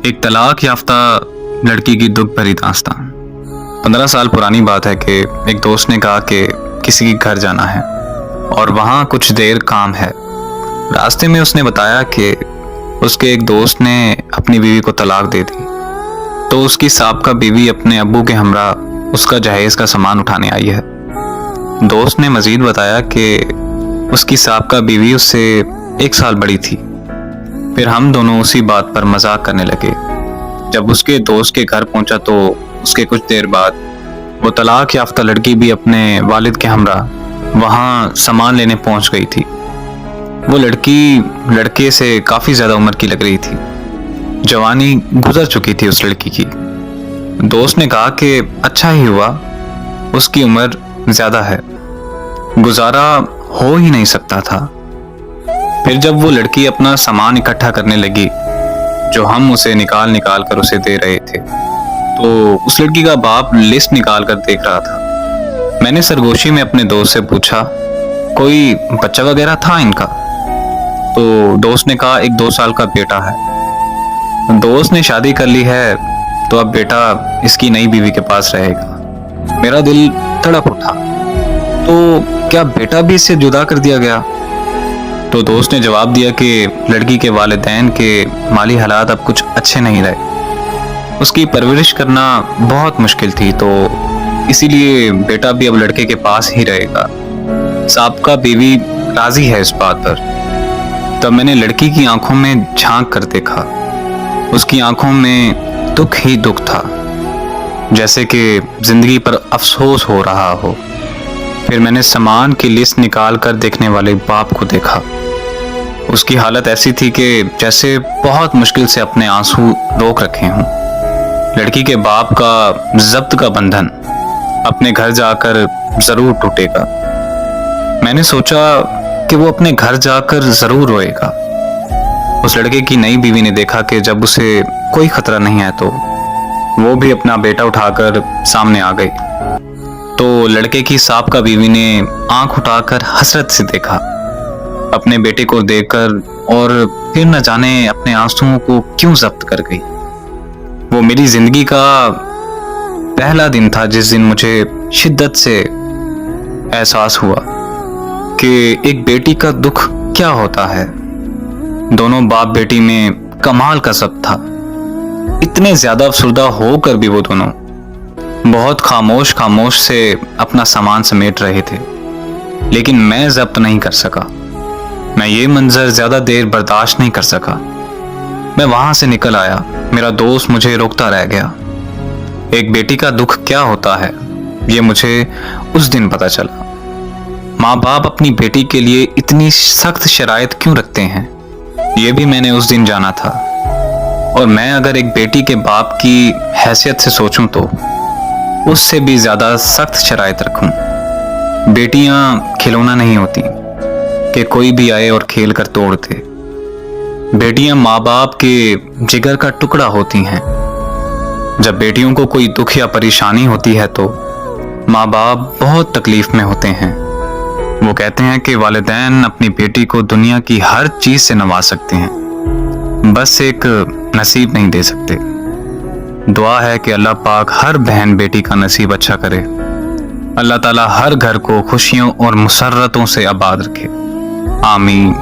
एक तलाक याफ्ता लड़की की दुख भरी दास्तान। 15 साल पुरानी बात है कि एक दोस्त ने कहा कि किसी के घर जाना है और वहाँ कुछ देर काम है। रास्ते में उसने बताया कि उसके एक दोस्त ने अपनी बीवी को तलाक दे दी, तो उसकी साबका बीवी अपने अब्बू के हमरा उसका जहेज का सामान उठाने आई है। दोस्त ने मजीद बताया कि उसकी साबका बीवी उससे 1 साल बड़ी थी। फिर हम दोनों उसी बात पर मजाक करने लगे। जब उसके दोस्त के घर पहुंचा तो उसके कुछ देर बाद वो तलाक याफ्ता लड़की भी अपने वालिद के हमरा वहाँ सामान लेने पहुंच गई थी। वो लड़की लड़के से काफ़ी ज़्यादा उम्र की लग रही थी। जवानी गुजर चुकी थी उस लड़की की। दोस्त ने कहा कि अच्छा ही हुआ, उसकी उम्र ज़्यादा है, गुजारा हो ही नहीं सकता था। फिर जब वो लड़की अपना सामान इकट्ठा करने लगी जो हम उसे निकाल निकाल कर उसे दे रहे थे, तो उस लड़की का बाप लिस्ट निकाल कर देख रहा था। मैंने सरगोशी में अपने दोस्त से पूछा, कोई बच्चा वगैरह था इनका? तो दोस्त ने कहा, एक 2 साल का बेटा है। दोस्त ने शादी कर ली है, तो अब बेटा इसकी नई बीवी के पास रहेगा। मेरा दिल तड़प उठा, तो क्या बेटा भी इससे जुदा कर दिया गया? तो दोस्त ने जवाब दिया कि लड़की के वालिदैन के माली हालात अब कुछ अच्छे नहीं रहे, उसकी परवरिश करना बहुत मुश्किल थी, तो इसीलिए बेटा भी अब लड़के के पास ही रहेगा। साबका बीवी राजी है इस बात पर। तब मैंने लड़की की आंखों में झांक कर देखा। उसकी आंखों में दुख ही दुख था, जैसे कि जिंदगी पर अफसोस हो रहा हो। फिर मैंने सामान की लिस्ट निकाल कर देखने वाले बाप को देखा। उसकी हालत ऐसी थी कि जैसे बहुत मुश्किल से अपने आंसू रोक रखे हों। लड़की के बाप का जब्त का बंधन अपने घर जाकर जरूर टूटेगा। मैंने सोचा कि वो अपने घर जाकर जरूर रोएगा। उस लड़के की नई बीवी ने देखा कि जब उसे कोई खतरा नहीं है तो वो भी अपना बेटा उठाकर सामने आ गई। तो लड़के की साबका बीवी ने आंख उठाकर हसरत से देखा अपने बेटे को देखकर, और फिर न जाने अपने आंसुओं को क्यों जब्त कर गई। वो मेरी जिंदगी का पहला दिन था जिस दिन मुझे शिद्दत से एहसास हुआ कि एक बेटी का दुख क्या होता है। दोनों बाप बेटी में कमाल का सब था। इतने ज्यादा अफसरदा होकर भी वो दोनों बहुत खामोश से अपना सामान समेट रहे थे, लेकिन मैं जब्त नहीं कर सका। मैं ये मंजर ज्यादा देर बर्दाश्त नहीं कर सका। मैं वहां से निकल आया। मेरा दोस्त मुझे रोकता रह गया। एक बेटी का दुख क्या होता है ये मुझे उस दिन पता चला। माँ बाप अपनी बेटी के लिए इतनी सख्त शराइत क्यों रखते हैं, ये भी मैंने उस दिन जाना था। और मैं अगर एक बेटी के बाप की हैसियत से सोचूं तो उससे भी ज्यादा सख्त शराइत रखूं। बेटियां खिलौना नहीं होती कि कोई भी आए और खेल कर तोड़ दे। बेटियां माँ बाप के जिगर का टुकड़ा होती हैं। जब बेटियों को कोई दुख या परेशानी होती है तो माँ बाप बहुत तकलीफ में होते हैं। वो कहते हैं कि वालिदैन अपनी बेटी को दुनिया की हर चीज से नवाज सकते हैं, बस एक नसीब नहीं दे सकते। दुआ है कि अल्लाह पाक हर बहन बेटी का नसीब अच्छा करे। अल्लाह ताला हर घर को खुशियों और मुसर्रतों से आबाद रखे। आमीन।